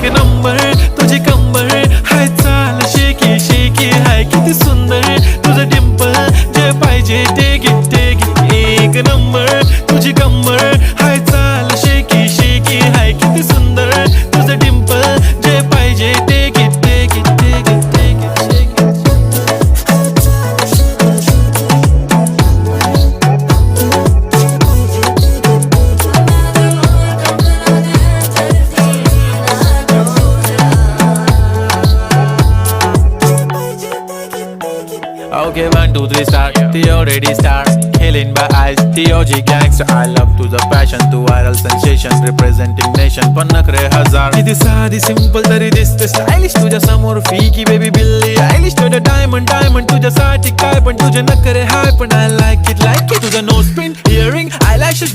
एक नंबर तुझी कंबर हाय, चाल शेकी शेकी हाय, किती सुंदर तुझं डिंपल, जे पाहिजे ते घे ते घे. एक नंबर तुझी कंबर हाय, चाल शेकी शेकी हाय, किती सुंदर तुझं डिंपल, जे पाहिजे ते घे ते घे ते घे ते घे. Okay, 1, 2, 3 start. The already start. Killing by eyes. The OG gangster. I love to the passion, to viral sensation, representing nation. पण नखरे हजार. किती साधी simple तरी दिसते stylish तुझ्या समोर फीकी baby बिल्ली. Stylish तुझं diamond तुझ्यासाठी काय पण तुझे नखरे हाय पण I like it तुझं nose pin, earring, eyelashes.